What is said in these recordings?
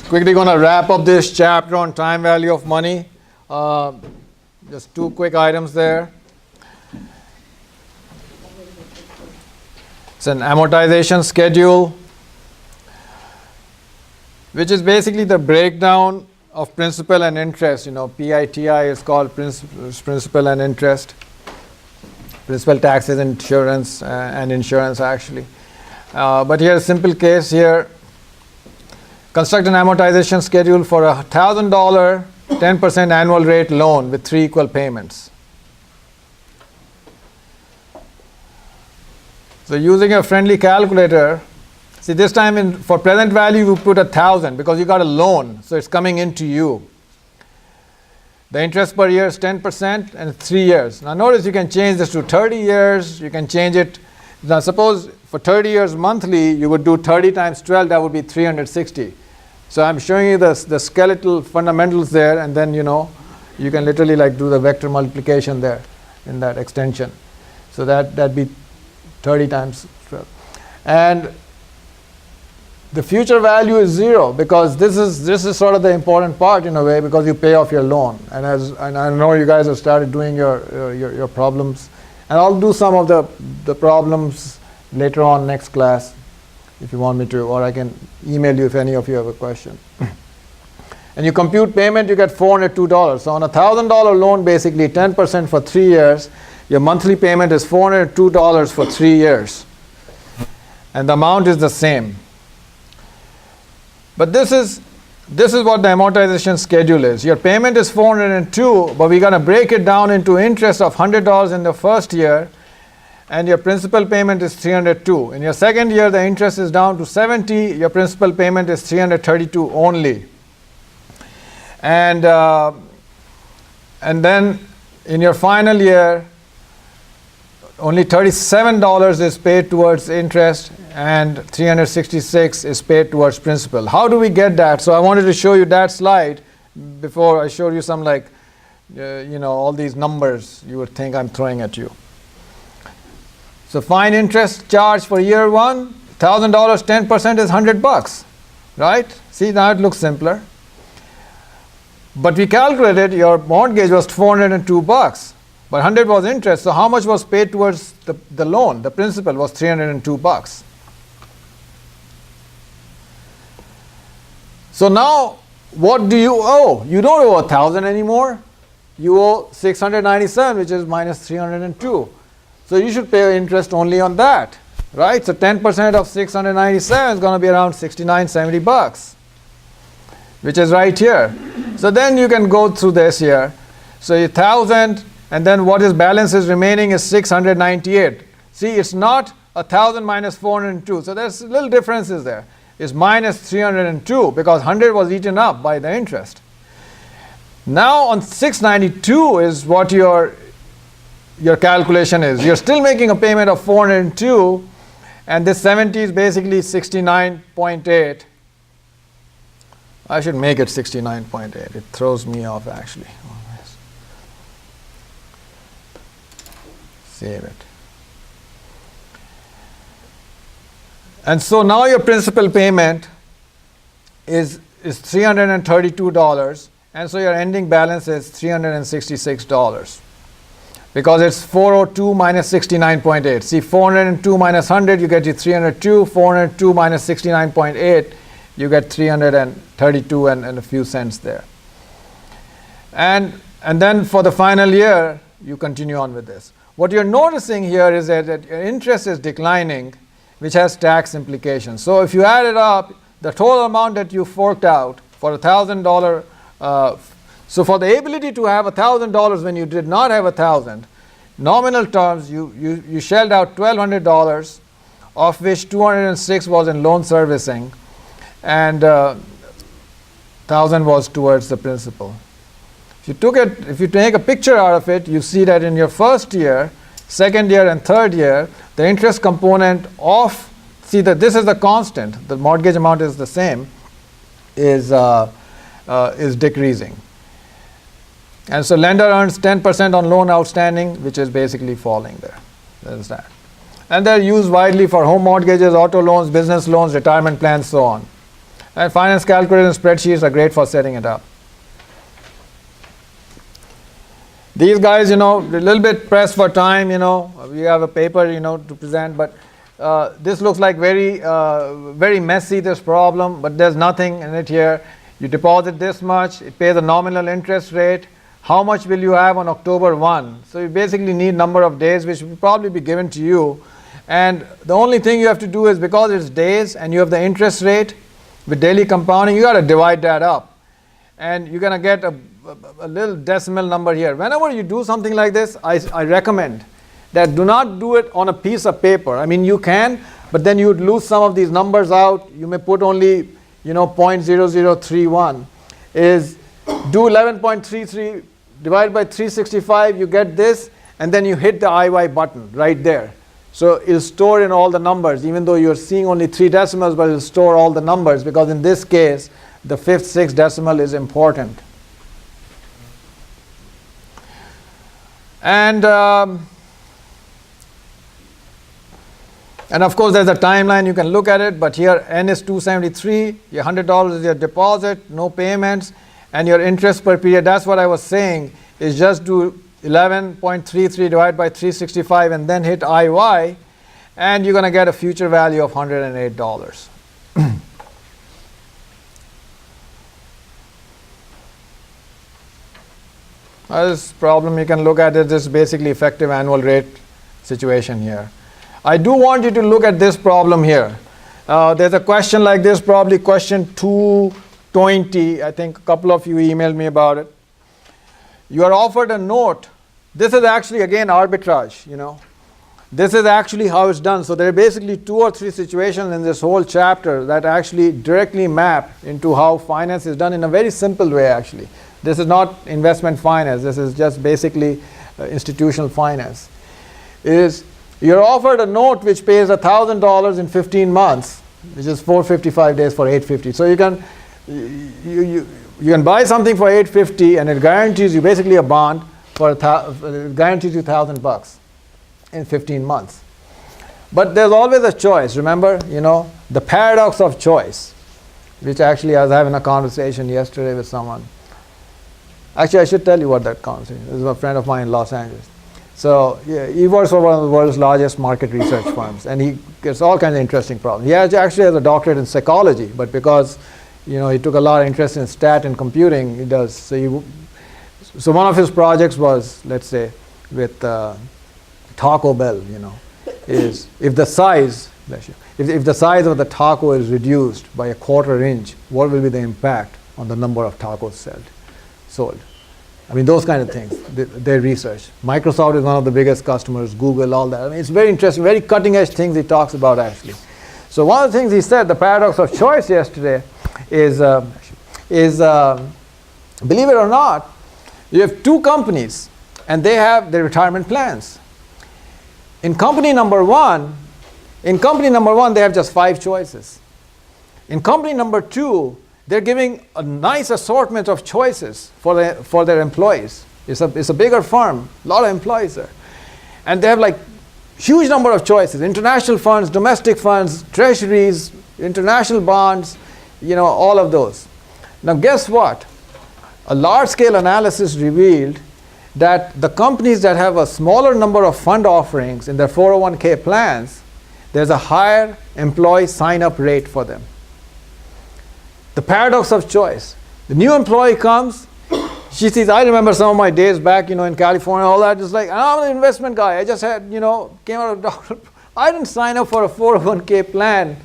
Quickly going to wrap up this chapter on time value of money. Just two quick items there. It's an amortization schedule, which is basically the breakdown of principal and interest. PITI is called principal and interest. Principal, taxes, insurance, and insurance actually. But here's a simple case here. Construct an amortization schedule for a $1,000 10% annual rate loan with 3 equal payments. So using a friendly calculator, see this time for present value you put 1,000 because you got a loan, so it's coming into you. The interest per year is 10% and 3 years. Now notice you can change this to 30 years, you can change it. Now suppose for 30 years monthly you would do 30 times 12, that would be 360. So I'm showing you the skeletal fundamentals there, and then you can literally do the vector multiplication there in that extension. So that'd be 30 times 12. And the future value is 0 because this is sort of the important part in a way, because you pay off your loan. And I know you guys have started doing your problems, and I'll do some of the problems later on next class if you want me to, or I can email you if any of you have a question. And you compute payment, you get $402. So on a $1,000 loan, basically 10% for 3 years, your monthly payment is $402 for 3 years. And the amount is the same. But this is what the amortization schedule is. Your payment is $402, but we're going to break it down into interest of $100 in the first year, and your principal payment is $302. In your second year, the interest is down to $70. Your principal payment is $332 only. And then in your final year, only $37 is paid towards interest, and $366 is paid towards principal. How do we get that? So I wanted to show you that slide before I showed you some all these numbers you would think I'm throwing at you. So find interest charge for year 1, $1,000, 10% is $100, right? See, now it looks simpler. But we calculated your mortgage was $402, but 100 was interest. So how much was paid towards the loan? The principal was $302. So now, what do you owe? You don't owe 1,000 anymore. You owe 697, which is minus 302. So you should pay interest only on that, right? So 10% of 697 is going to be around $69.70, which is right here. So then you can go through this here. So 1,000, and then what is balance is remaining is 698. See, it's not 1,000 minus 402. So there's little differences there. It's minus 302 because 100 was eaten up by the interest. Now on 692 is what your calculation is. You're still making a payment of 402, and this 70 is basically 69.8. I should make it 69.8. It throws me off actually. Save it. And so now your principal payment is $332, and so your ending balance is $366. Because it's 402 minus 69.8. See, 402 minus 100, you get you 302. 402 minus 69.8, you get 332 and a few cents there. And then for the final year, you continue on with this. What you're noticing here is that your interest is declining, which has tax implications. So if you add it up, the total amount that you forked out for $1,000, so for the ability to have $1,000 when you did not have 1,000, nominal terms, you shelled out $1,200, of which 206 was in loan servicing, and 1,000 was towards the principal. If you take a picture out of it, you see that in your first year, second year, and third year, the interest component of, see that this is the constant, the mortgage amount is the same, is decreasing. And so lender earns 10% on loan outstanding, which is basically falling there. There's that. And they're used widely for home mortgages, auto loans, business loans, retirement plans, so on. And finance calculator and spreadsheets are great for setting it up. These guys, a little bit pressed for time, we have a paper, to present, but this looks like very, very messy, this problem, but there's nothing in it here. You deposit this much, it pays a nominal interest rate. How much will you have on October 1? So you basically need number of days, which will probably be given to you. And the only thing you have to do is, because it's days and you have the interest rate with daily compounding, you got to divide that up. And you're going to get a little decimal number here. Whenever you do something like this, I recommend that do not do it on a piece of paper. I mean, you can, but then you would lose some of these numbers out. You may put only, 0.0031. Is do 11.33 divided by 365, you get this, and then you hit the IY button right there. So it'll store in all the numbers, even though you're seeing only 3 decimals, but it'll store all the numbers, because in this case, the 5th, 6th decimal is important. And of course, there's a timeline. You can look at it, but here N is 273. Your $100 is your deposit, no payments, and your interest per period. That's what I was saying, is just do 11.33 divided by 365 and then hit IY, and you're going to get a future value of $108. This problem, you can look at it, this is basically effective annual rate situation here. I do want you to look at this problem here. There's a question like this, probably question 220. I think a couple of you emailed me about it. You are offered a note. This is actually, again, arbitrage, This is actually how it's done. So there are basically 2 or 3 situations in this whole chapter that actually directly map into how finance is done in a very simple way, actually. This is not investment finance. This is just basically institutional finance. You're offered a note which pays $1,000 in 15 months, which is 455 days for $850. So you can buy something for $850, and it guarantees you basically a bond for it guarantees you $1,000 in 15 months. But there's always a choice. Remember, the paradox of choice, which actually I was having a conversation yesterday with someone. Actually, I should tell you what that conversation is. This is a friend of mine in Los Angeles. So yeah, he works for one of the world's largest market research firms, and he gets all kinds of interesting problems. He actually has a doctorate in psychology, but because he took a lot of interest in stat and computing, he does. So one of his projects was, let's say, with Taco Bell. Is if the size, if the size of the taco is reduced by 1/4 inch, what will be the impact on the number of tacos sold? I mean, those kind of things, their research. Microsoft is one of the biggest customers, Google, all that. I mean, it's very interesting, very cutting edge things he talks about, actually. So one of the things he said, the paradox of choice yesterday, is believe it or not, you have 2 companies, and they have their retirement plans. In company number one, they have just 5 choices. In company number 2, they're giving a nice assortment of choices for their employees. It's a bigger firm, a lot of employees there. And they have like huge number of choices: international funds, domestic funds, treasuries, international bonds, all of those. Now guess what? A large-scale analysis revealed that the companies that have a smaller number of fund offerings in their 401k plans, there's a higher employee sign-up rate for them. The paradox of choice. The new employee comes, she sees, I remember some of my days back, in California, all that. It's like, I'm an investment guy. I just had, came out of doctor. I didn't sign up for a 401k plan,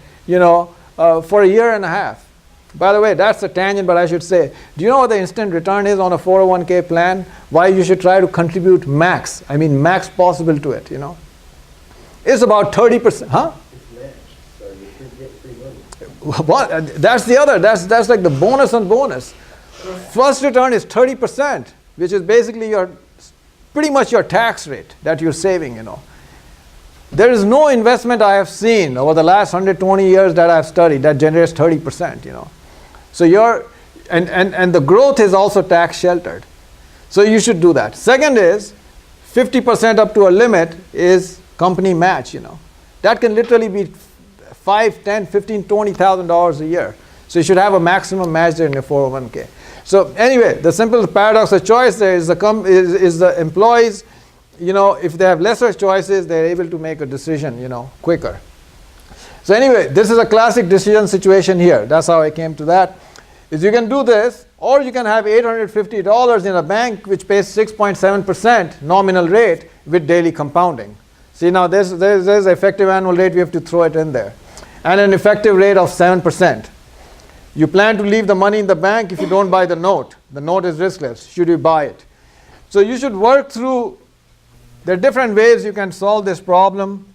for a year and a half. By the way, that's a tangent, but I should say, do you know what the instant return is on a 401k plan? Why you should try to contribute max. I mean, max possible to it, It's about 30%, huh? What? That's the other. That's like the bonus on bonus. First return is 30%, which is basically pretty much your tax rate that you're saving. There is no investment I have seen over the last 120 years that I've studied that generates 30%. So and the growth is also tax sheltered. So you should do that. Second is 50% up to a limit is company match. That can literally be $5,000, $10,000, $15,000, $20,000 a year. So you should have a maximum match there in your 401k. So anyway, the simple paradox of choice there is the employees, if they have lesser choices, they're able to make a decision, quicker. So anyway, this is a classic decision situation here. That's how I came to that. Is you can do this, or you can have $850 in a bank which pays 6.7% nominal rate with daily compounding. See, now there's effective annual rate, we have to throw it in there. And an effective rate of 7%. You plan to leave the money in the bank if you don't buy the note. The note is riskless. Should you buy it? So you should work through, there are different ways you can solve this problem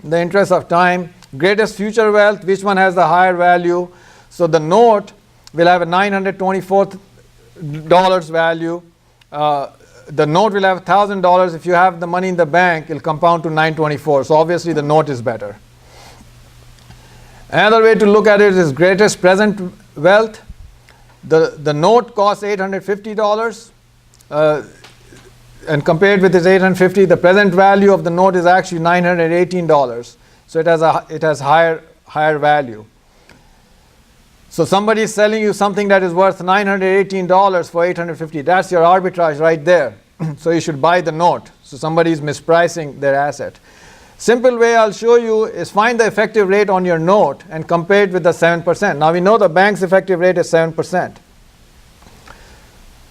in the interest of time. Greatest future wealth, which one has the higher value? So the note will have a $924 value. The note will have $1,000. If you have the money in the bank, it'll compound to $924. So obviously the note is better. Another way to look at it is greatest present wealth. The note costs $850, and compared with this $850, the present value of the note is actually $918. So it has higher value. So somebody is selling you something that is worth $918 for $850. That's your arbitrage right there. So you should buy the note. So somebody is mispricing their asset. Simple way I'll show you is find the effective rate on your note and compare it with the 7%. Now we know the bank's effective rate is 7%.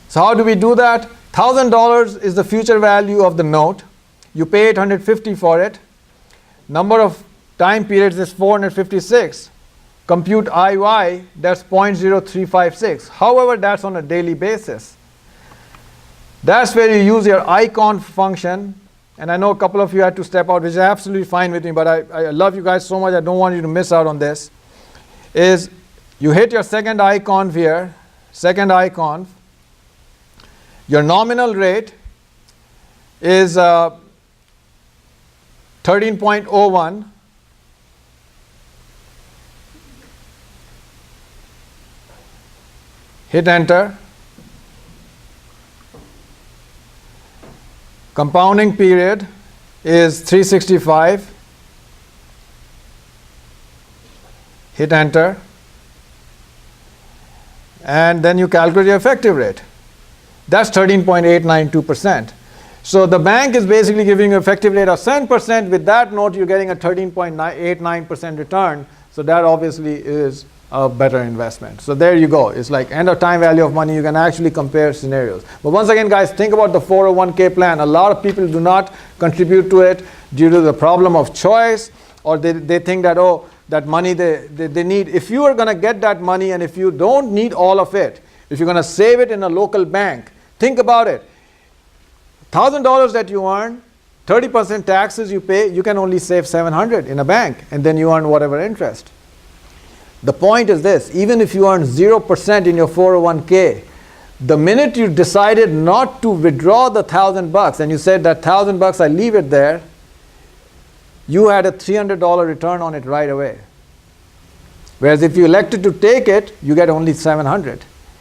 So how do we do that? $1,000 is the future value of the note. You pay $850 for it. Number of time periods is 456. Compute IY, that's 0.0356. However, that's on a daily basis. That's where you use your icon function. And I know a couple of you had to step out, which is absolutely fine with me, but I love you guys so much, I don't want you to miss out on this. Is you hit your second icon here, second icon. Your nominal rate is 13.01. Hit enter. Compounding period is 365. Hit enter. And then you calculate your effective rate. That's 13.892%. So the bank is basically giving you an effective rate of 7%. With that note, you're getting a 13.89% return. So that obviously is a better investment. So there you go. It's like end of time value of money. You can actually compare scenarios. But once again, guys, think about the 401k plan. A lot of people do not contribute to it due to the problem of choice, or they think that, oh, that money they need. If you are going to get that money, and if you don't need all of it, if you're going to save it in a local bank, think about it. $1,000 that you earn, 30% taxes you pay, you can only save $700 in a bank, and then you earn whatever interest. The point is this, even if you earn 0% in your 401k, the minute you decided not to withdraw the $1,000 and you said that $1,000 I leave it there, you had a $300 return on it right away. Whereas if you elected to take it, you get only $700.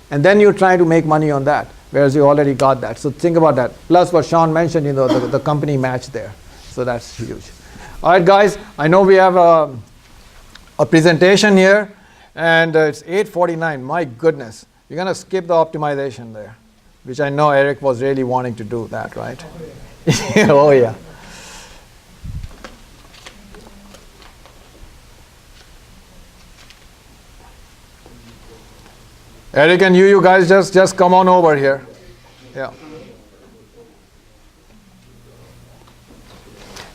And then you're trying to make money on that, whereas you already got that. So think about that. Plus what Sean mentioned, the company match there. So that's huge. All right, guys, I know we have a presentation here, and it's 8:49. My goodness, you're going to skip the optimization there, which I know Eric was really wanting to do that, right? Oh, yeah. Eric and you guys just come on over here. Yeah.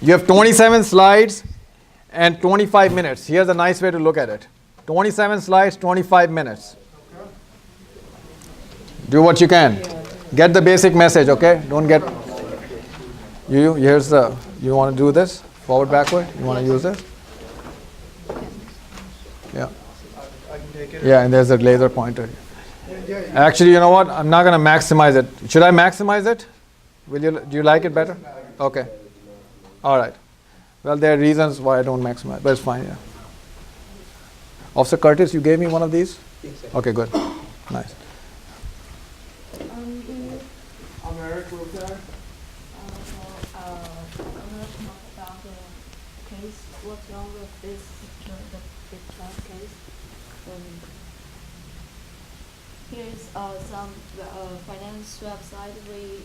You have 27 slides and 25 minutes. Here's a nice way to look at it. 27 slides, 25 minutes. Do what you can. Get the basic message, okay? Don't get... You want to do this? Forward, backward? You want to use this? Yeah. I can take it. Yeah, and there's a laser pointer. Actually, you know what? I'm not going to maximize it. Should I maximize it? Do you like it better? Okay. All right. Well, there are reasons why I don't maximize, but it's fine, yeah. Officer Curtis, you gave me one of these? Yes, Okay, good. Nice. I'm Eric Wilker. I'm going to talk about the case. What's wrong with this, the Bigcharts case? Here is some finance website we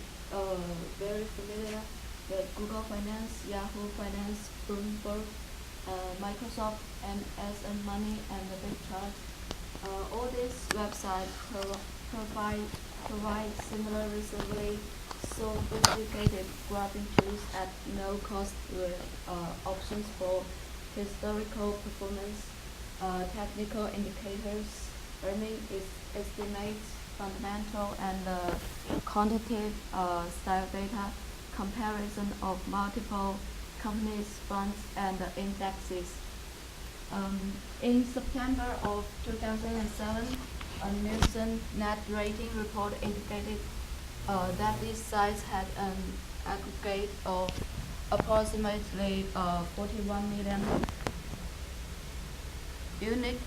very familiar. The Google Finance, Yahoo Finance, Bloomberg, Microsoft, MS Money, and the Bigcharts. All these websites provide similar reasonably sophisticated graphing tools at no cost with options for historical performance, technical indicators, earning estimates, fundamental and quantitative style data, comparison of multiple companies, funds, and indexes. In September of 2007, a Nielsen net rating report indicated that these sites had an aggregate of approximately 41 million unique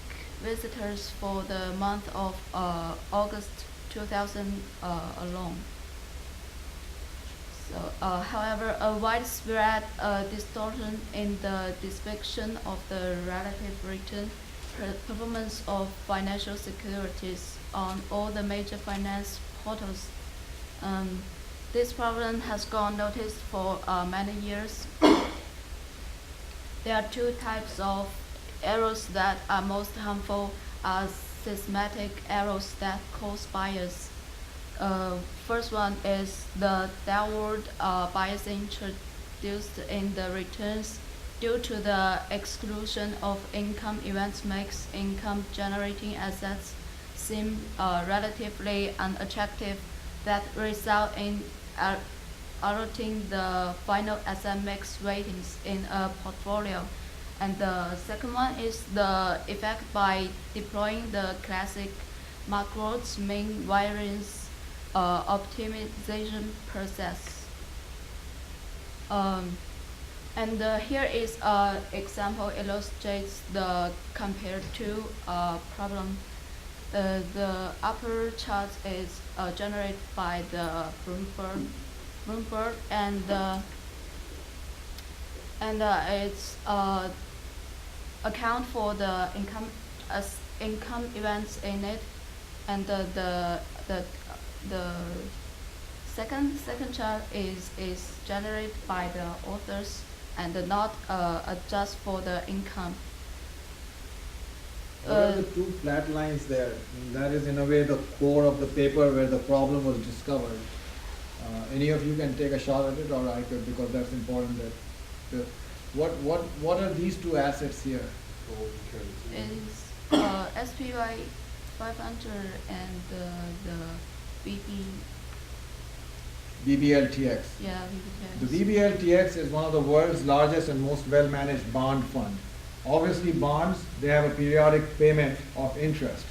visitors for the month of August 2000 alone. So, however, a widespread distortion in the description of the relative return performance of financial securities on all the major finance portals. This problem has gone noticed for many years. There are two types of errors that are most harmful are systematic errors that cause bias. First one is the downward bias introduced in the returns due to the exclusion of income events makes income generating assets seem relatively unattractive that result in altering the final asset mix ratings in a portfolio. And the second one is the effect by deploying the classic macros mean variance optimization process. Here is an example illustrates the compared to problem. The upper chart is generated by the Bloomberg and it's account for the income events in it, and the second chart is generated by the authors and not adjust for the income. What are the two flat lines there? That is in a way the core of the paper where the problem was discovered. Any of you can take a shot at it, or I could, because that's important. What are these two assets here? Is SPY 500 and the BBLTX. Yeah, The BBLTX is one of the world's largest and most well-managed bond fund. Obviously bonds, they have a periodic payment of interest,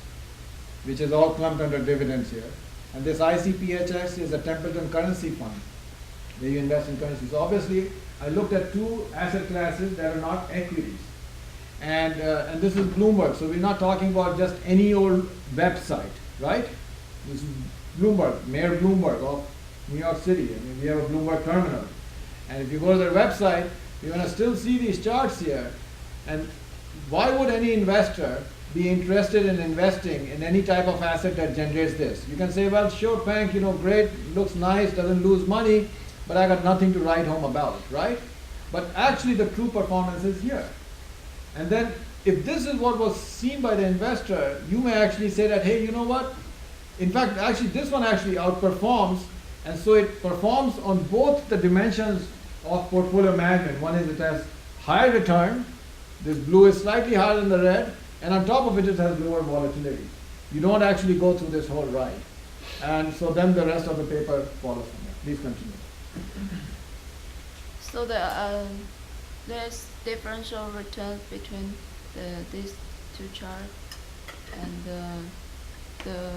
which is all clumped under dividends here. And this ICPHX is a Templeton currency fund, where you invest in currencies. So obviously, I looked at two asset classes that are not equities. And this is Bloomberg, so we're not talking about just any old website, right? This is Bloomberg, Mayor Bloomberg of New York City. I mean, we have a Bloomberg terminal. And if you go to their website, you're going to still see these charts here. And why would any investor be interested in investing in any type of asset that generates this? You can say, well, sure, Pank, great, looks nice, doesn't lose money, but I got nothing to write home about, right? But actually the true performance is here. And then if this is what was seen by the investor, you may actually say that, hey, you know what? In fact, actually this one actually outperforms, and so it performs on both the dimensions of portfolio management. One is it has higher return, this blue is slightly higher than the red, and on top of it, it has lower volatility. You don't actually go through this whole ride. And so then the rest of the paper follows from there. Please continue. So there's differential returns between these two charts, and the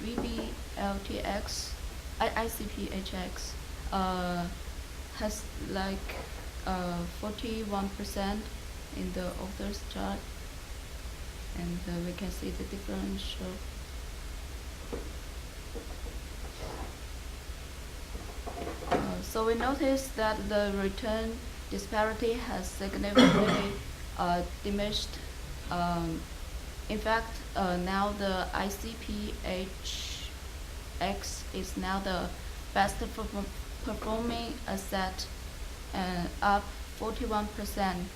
VBLTX, ICPHX has like 41% in the author's chart, and we can see the differential. So we notice that the return disparity has significantly diminished In fact, now the ICPHX is now the best performing asset, up 41%.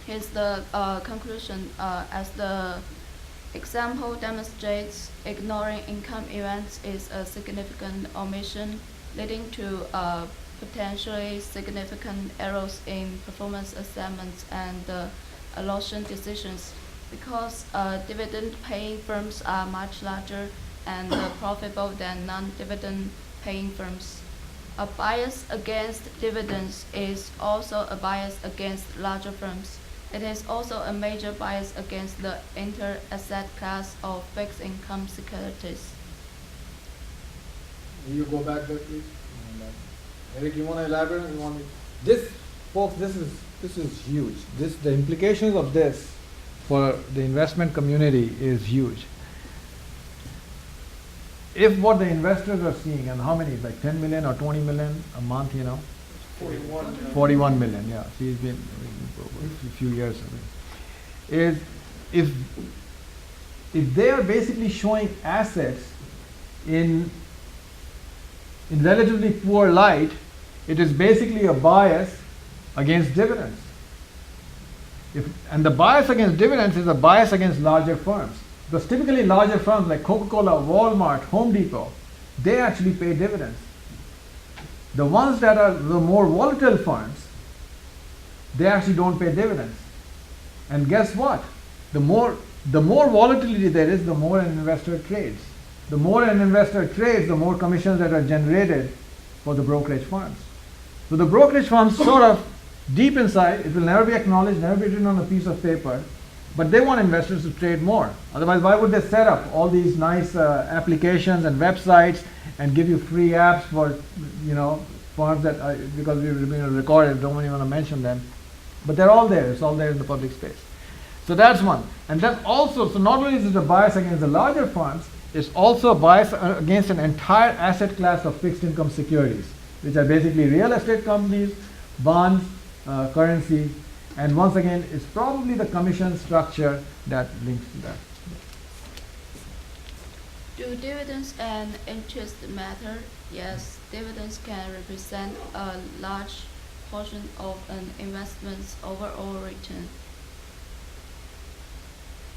Here's the conclusion. As the example demonstrates, ignoring income events is a significant omission, leading to potentially significant errors in performance assessments and allocation decisions, because dividend-paying firms are much larger and profitable than non-dividend paying firms. A bias against dividends is also a bias against larger firms. It is also a major bias against the inter-asset class of fixed income securities. Will you go back there, please? Eric, you want to elaborate? You want me? This, folks, this is huge. The implications of this for the investment community is huge. If what the investors are seeing, and how many, like 10 million or 20 million a month, 41 million, yeah. She's been a few years away. Is if they are basically showing assets in relatively poor light, it is basically a bias against dividends. And the bias against dividends is a bias against larger firms. Because typically larger firms like Coca-Cola, Walmart, Home Depot, they actually pay dividends. The ones that are the more volatile firms, they actually don't pay dividends. And guess what? The more volatility there is, the more an investor trades. The more an investor trades, the more commissions that are generated for the brokerage firms. So the brokerage firms sort of deep inside, it will never be acknowledged, never be written on a piece of paper, but they want investors to trade more. Otherwise, why would they set up all these nice applications and websites and give you free apps for, firms that are, because we've been recorded, don't even want to mention them. But they're all there. It's all there in the public space. So that's one. And then also, so not only is it a bias against the larger firms, it's also a bias against an entire asset class of fixed income securities, which are basically real estate companies, bonds, currencies, and once again, it's probably the commission structure that links to that. Do dividends and interest matter? Yes, dividends can represent a large portion of an investment's overall return.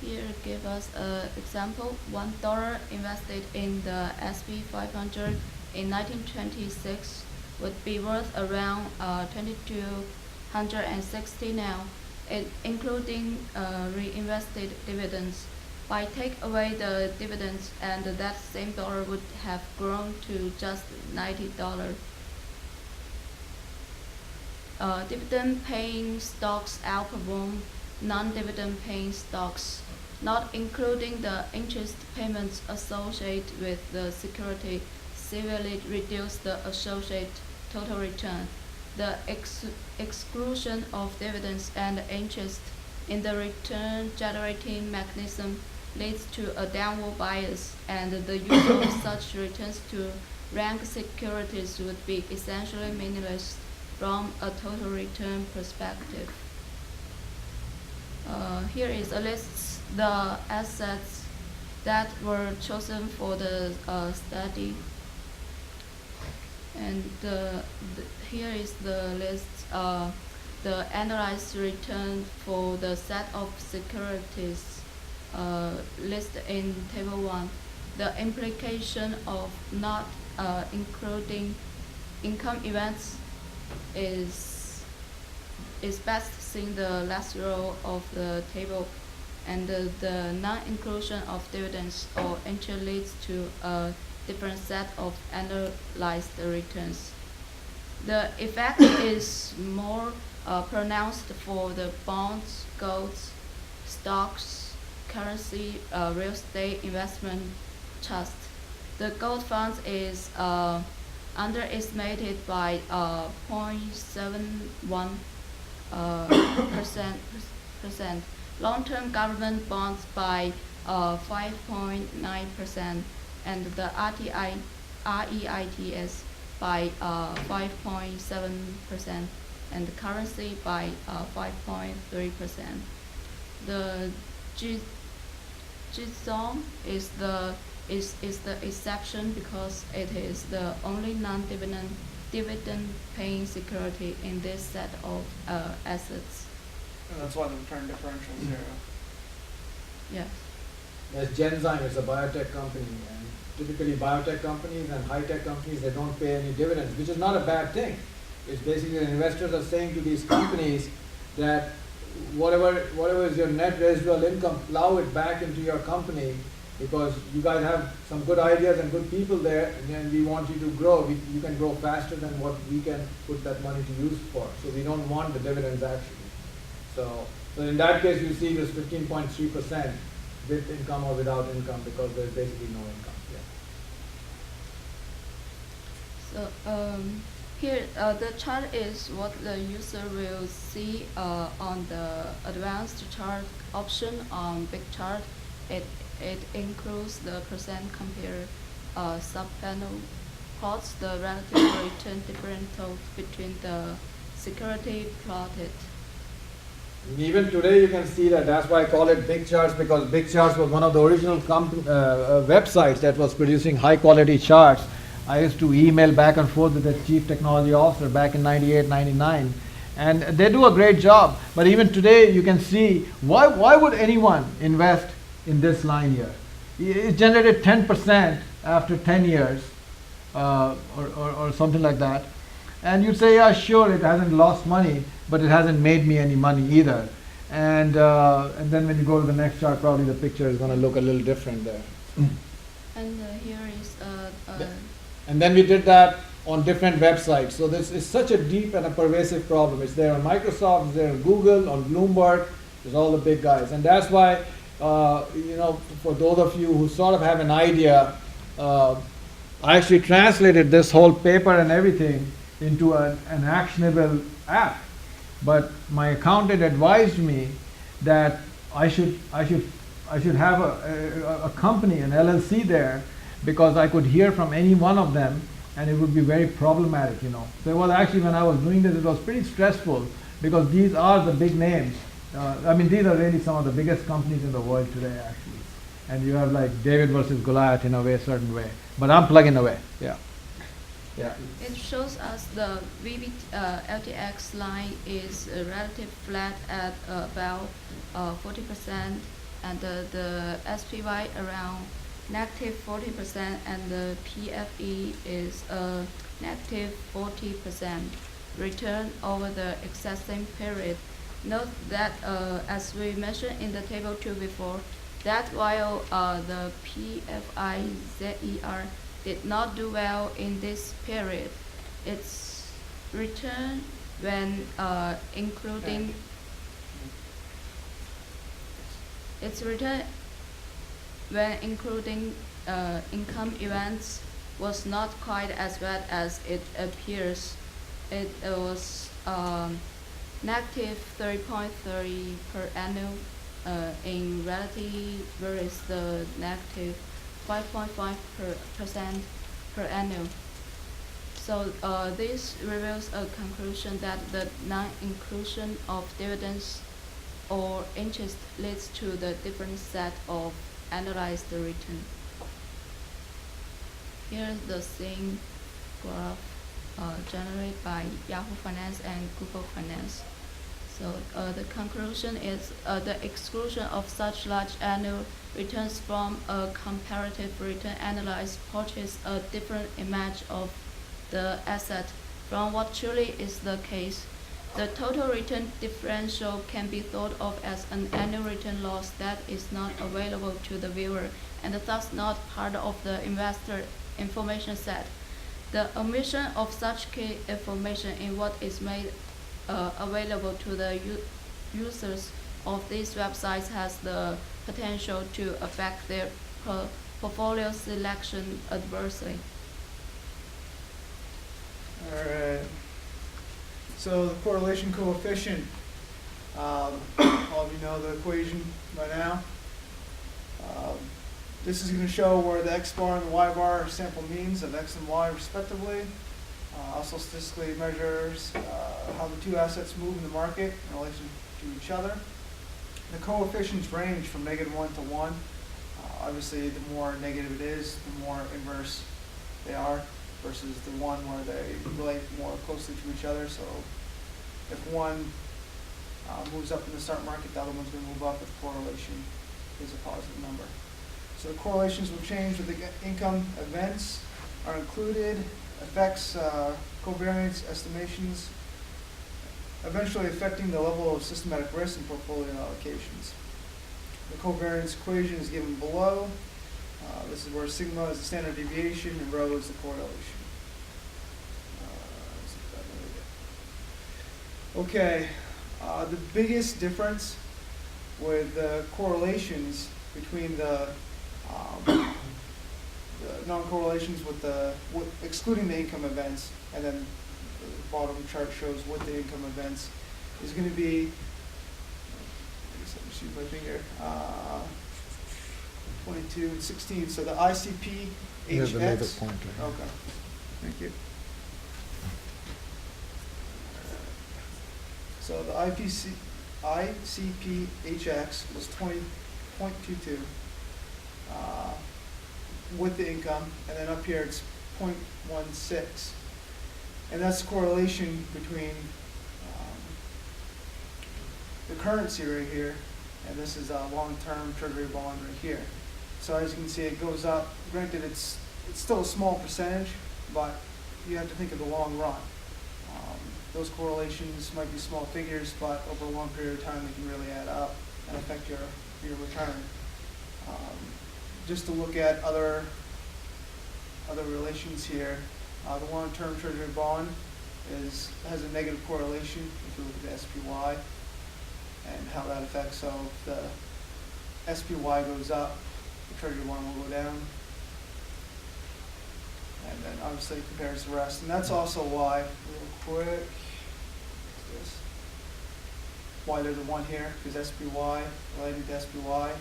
Here, give us an example. $1 invested in the S&P 500 in 1926 would be worth around 2,260 now, including reinvested dividends. By take away the dividends, and that same dollar would have grown to just $90. Dividend-paying stocks outperform non-dividend-paying stocks, not including the interest payments associated with the security, severely reduce the associated total return. The exclusion of dividends and interest in the return-generating mechanism leads to a downward bias, and the use of such returns to rank securities would be essentially meaningless from a total return perspective. Here is a list of the assets that were chosen for the study, and here is the list, the analyzed return for the set of securities listed in Table 1. The implication of not including income events is best seen the last row of the table, and the non-inclusion of dividends or interest leads to a different set of analyzed returns. The effect is more pronounced for the bonds, golds, stocks, currency, real estate investment trust. The gold fund is underestimated by 0.71%. Long-term government bonds by 5.9%, and the REITs by 5.7%. and the currency by 5.3%. The G zone is the exception because it is the only dividend paying security in this set of assets. And that's why the return differential is 0. Yes. There's Genzyme, it's a biotech company, and typically biotech companies and high-tech companies, they don't pay any dividends, which is not a bad thing. It's basically the investors are saying to these companies that whatever is your net residual income, plow it back into your company because you guys have some good ideas and good people there, and we want you to grow. You can grow faster than what we can put that money to use for. So we don't want the dividends actually. So in that case, you see this 15.3% with income or without income because there's basically no income. Yeah. So here the chart is what the user will see on the advanced chart option on Bigchart. It includes the percent compare sub-panel plots the relative return differential between the security plotted. And even today you can see that. That's why I call it Bigcharts, because Bigcharts was one of the original websites that was producing high quality charts. I used to email back and forth with the chief technology officer back in 98, 99. And they do a great job. But even today you can see, why would anyone invest in this line here? It generated 10% after 10 years or something like that. And you'd say, yeah, sure, it hasn't lost money, but it hasn't made me any money either. And then when you go to the next chart, probably the picture is going to look a little different there. And here is and then we did that on different websites. So this is such a deep and a pervasive problem. It's there on Microsoft, it's there on Google, on Bloomberg, there's all the big guys. And that's why, for those of you who sort of have an idea, I actually translated this whole paper and everything into an actionable app. But my accountant advised me that I should have a company, an LLC there, because I could hear from any one of them and it would be very problematic, So well, actually when I was doing this, it was pretty stressful because these are the big names. These are really some of the biggest companies in the world today, actually. And you have like David versus Goliath in a certain way. But I'm plugging away, yeah. Yeah. It shows us the LTX line is relative flat at about 40%, and the SPY around negative 40%, and the PFE is negative 40% return over the existing period. Note that as we mentioned in the table 2 before, that while the PFI ZER did not do well in this period, its return when including income events was not quite as bad as it appears. It was negative 30.30 per annum in reality, whereas the negative 5.5% per annum. So this reveals a conclusion that the non-inclusion of dividends or interest leads to the different set of analyzed return. Here's the same graph generated by Yahoo Finance and Google Finance. So the conclusion is the exclusion of such large annual returns from a comparative return analysis portrays a different image of the asset from what truly is the case. The total return differential can be thought of as an annual return loss that is not available to the viewer and thus not part of the investor information set. The omission of such key information in what is made available to the users of these websites has the potential to affect their portfolio selection adversely. All right. So the correlation coefficient, all of you know the equation by now. This is going to show where the X bar and the Y bar are sample means of X and Y respectively. Also statistically measures how the two assets move in the market in relation to each other. The coefficients range from -1 to 1. Obviously, the more negative it is, the more inverse they are, versus the one where they relate more closely to each other. So if one moves up in the stock market, the other one's going to move up if the correlation is a positive number. So the correlations will change with the income events are included, effects, covariance estimations, eventually affecting the level of systematic risk and portfolio allocations. The covariance equation is given below. This is where sigma is the standard deviation and rho is the correlation. Okay, the biggest difference with the correlations between the non-correlations with excluding the income events, and then the bottom chart shows with the income events, is going to be, I guess let me shoot my finger, 22 and 16. So the ICP Here's the laser HX. pointer. Okay, thank you. So the ICP HX was 20.22 with the income, and then up here it's 0.16. And that's the correlation between the currency right here, and this is a long-term treasury bond right here. So as you can see, it goes up. Granted, it's still a small percentage, but you have to think of the long run. Those correlations might be small figures, but over a long period of time, they can really add up and affect your return. Just to look at other relations here, the long-term treasury bond has a negative correlation if you look at the SPY and how that affects. So if the SPY goes up, the treasury bond will go down, and then obviously it compares the rest. And that's also why, real quick, why there's a 1 here, because SPY relating to SPY,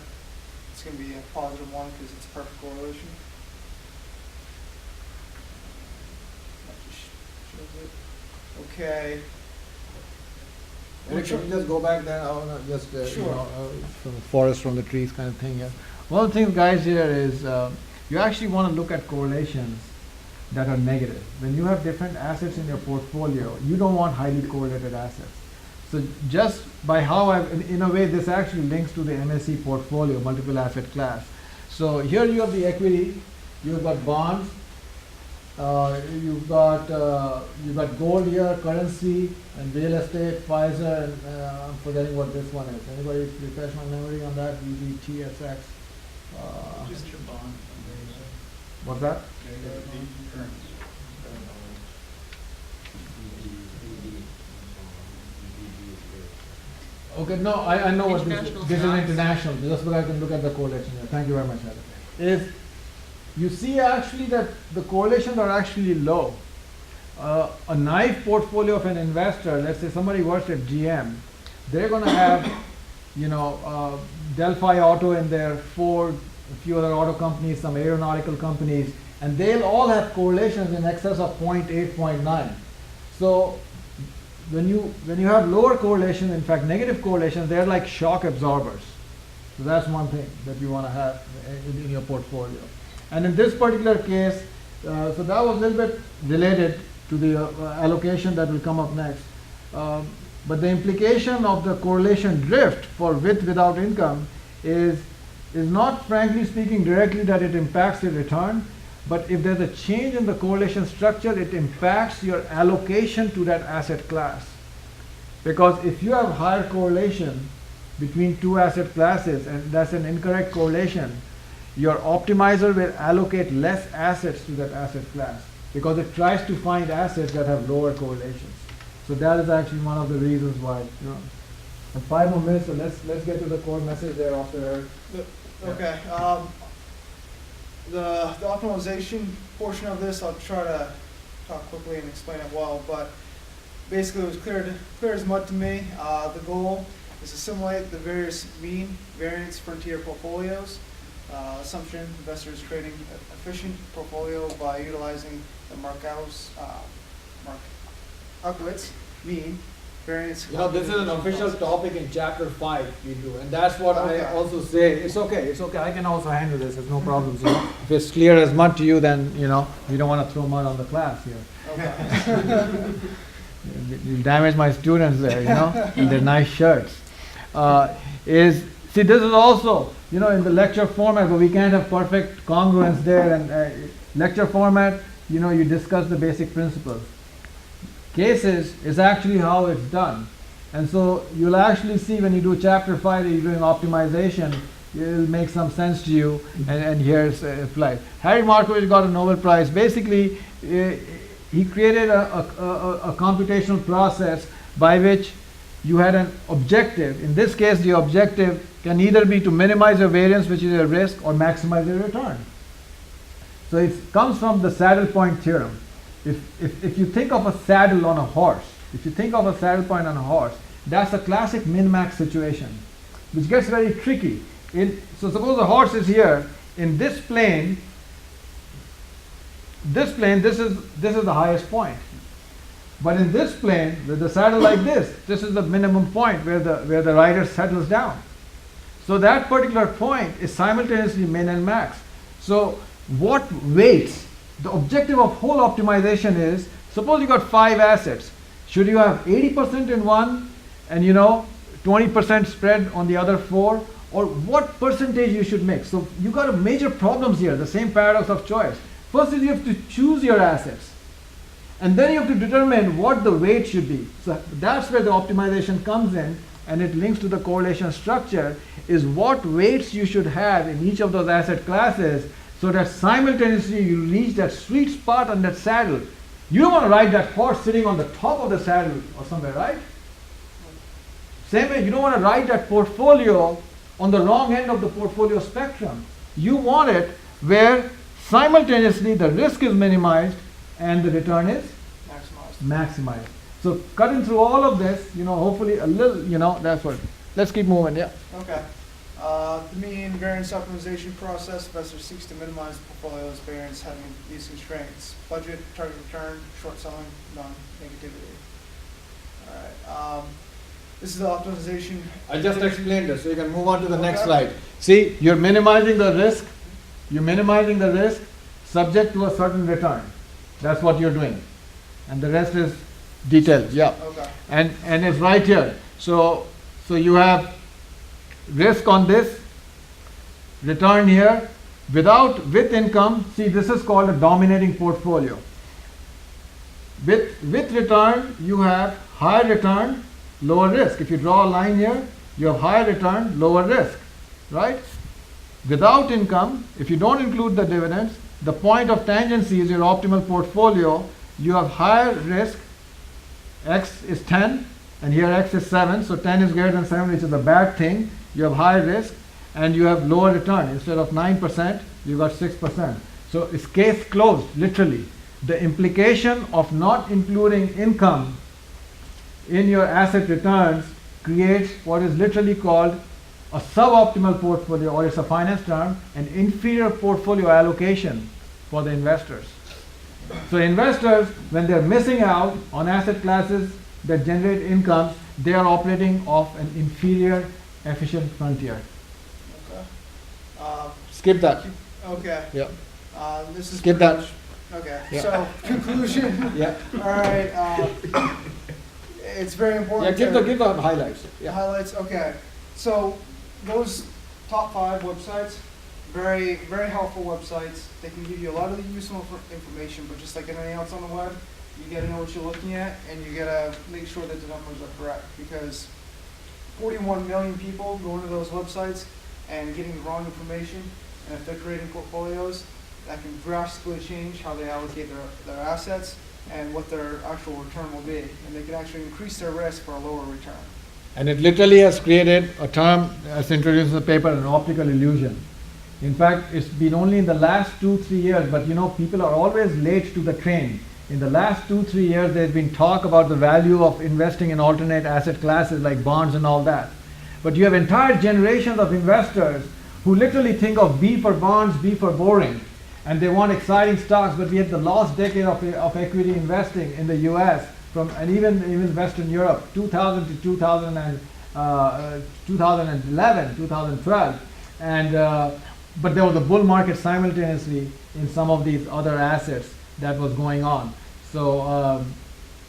it's going to be a positive 1 because it's a perfect correlation. That just shows it. Okay. Eric, can you just go back there? I want to just, Sure. from the forest, from the trees kind of thing here. One of the things, guys, here is you actually want to look at correlations that are negative. When you have different assets in your portfolio, you don't want highly correlated assets. So just by how in a way, this actually links to the MSC portfolio, multiple asset class. So here you have the equity, you've got bonds, you've got gold here, currency, and real estate, Pfizer, and I'm forgetting what this one is. Anybody refresh my memory on that? UGTSX. Just your bond. What's that? Okay, no, I know what this is. This is international. Just so I can look at the correlation here. Thank you very much, Heather. Is you see actually that the correlations are actually low. A knife portfolio of an investor, let's say somebody works at GM, they're going to have, Delphi Auto in there, Ford, a few other auto companies, some aeronautical companies, and they'll all have correlations in excess of 0.8, 0.9. So when you have lower correlation, in fact negative correlations, they're like shock absorbers. So that's one thing that you want to have in your portfolio. And in this particular case, so that was a little bit related to the allocation that will come up next. But the implication of the correlation drift for with without income is not, frankly speaking, directly that it impacts the return, but if there's a change in the correlation structure, it impacts your allocation to that asset class. Because if you have higher correlation between two asset classes, and that's an incorrect correlation, your optimizer will allocate less assets to that asset class because it tries to find assets that have lower correlations. So that is actually one of the reasons why. And 5 more minutes, so let's get to the core message there after. Okay. The optimization portion of this, I'll try to talk quickly and explain it well, but basically it was clear as mud to me. The goal is to simulate the various mean variance frontier portfolios. Assumption, investors creating efficient portfolio by utilizing the Markow's market. Upwards, mean, variance. You know, this is an official topic in chapter 5 we do, and that's what Okay. I also say. It's okay, I can also handle this, there's no problems, you know. If it's clear as mud to you, then, you know, we don't want to throw mud on the class here. Okay. You damage my students there, you know, in their nice shirts. See, this is also, you know, in the lecture format, but we can't have perfect congruence there, and lecture format, you know, you discuss the basic principles. Cases is actually how it's done. And so you'll actually see when you do chapter 5 that you're doing optimization, it'll make some sense to you, and here's applied. Harry Markowitz got a Nobel Prize. Basically, he created a computational process by which you had an objective. In this case, the objective can either be to minimize your variance, which is your risk, or maximize your return. So it comes from the saddle point theorem. If you think of a saddle on a horse, that's a classic min-max situation, which gets very tricky. So suppose the horse is here in this plane. This is the highest point. But in this plane, with the saddle like this is the minimum point where the rider settles down. So that particular point is simultaneously min and max. So what weights? The objective of whole optimization is, suppose you got 5 assets. Should you have 80% in one and 20% spread on the other 4? Or what percentage you should mix? So you got major problems here, the same paradox of choice. First is you have to choose your assets. And then you have to determine what the weight should be. So that's where the optimization comes in, and it links to the correlation structure, is what weights you should have in each of those asset classes, so that simultaneously you reach that sweet spot on that saddle. You don't want to ride that horse sitting on the top of the saddle or somewhere, right? Same way, you don't want to ride that portfolio on the wrong end of the portfolio spectrum. You want it where simultaneously the risk is minimized and the return is maximized. So cutting through all of this, hopefully a little, that's what. Let's keep moving, yeah. Okay. The mean variance optimization process, investor seeks to minimize the portfolio's variance having these constraints: budget, target return, short selling, non-negativity. All right. This is the optimization. I just explained this, so you can move on to the next Okay. slide. See, you're minimizing the risk. You're minimizing the risk subject to a certain return. That's what you're doing. And the rest is detailed, yeah. Okay. And it's right here. So you have risk on this, return here, with income. See, this is called a dominating portfolio. With return, you have higher return, lower risk. If you draw a line here, you have higher return, lower risk, right? Without income, if you don't include the dividends, the point of tangency is your optimal portfolio. You have higher risk, x is 10, and here x is 7, so 10 is greater than 7, which is a bad thing. You have high risk, and you have lower return. Instead of 9%, you got 6%. So it's case closed, literally. The implication of not including income in your asset returns creates what is literally called a suboptimal portfolio, or it's a finance term, an inferior portfolio allocation for the investors. So investors, when they're missing out on asset classes that generate incomes, they are operating off an inferior efficient frontier. Okay. Skip that. Okay. Yeah. This is Skip pretty that. much- Okay. Yeah. So conclusion. Yeah. All right. It's very Yeah, important. give to- the highlights. Yeah. Highlights. Okay. So those top 5 websites, very, very helpful websites. They can give you a lot of the useful information, but just like anything else on the web, you got to know what you're looking at, and you got to make sure that the numbers are correct, because 41 million people go into those websites and getting the wrong information, and if they're creating portfolios, that can drastically change how they allocate their assets and what their actual return will be, and they can actually increase their risk for a lower return. And it literally has created a term, as introduced in the paper, an optical illusion. In fact, it's been only in the last 2-3 years, but people are always late to the train. In the last 2-3 years, there's been talk about the value of investing in alternate asset classes like bonds and all that. But you have entire generations of investors who literally think of B for bonds, B for boring. and they want exciting stocks, but we had the last decade of equity investing in the US and even Western Europe, 2000 to 2011, 2012, and but there was a bull market simultaneously in some of these other assets that was going on. So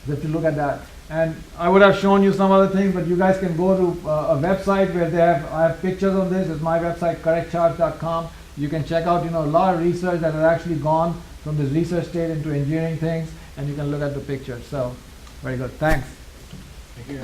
you have to look at that. And I would have shown you some other things, but you guys can go to a website where I have pictures of this. It's my website, correctcharts.com. You can check out, a lot of research that has actually gone from this research state into engineering things, and you can look at the pictures. So, very good. Thanks. Thank you.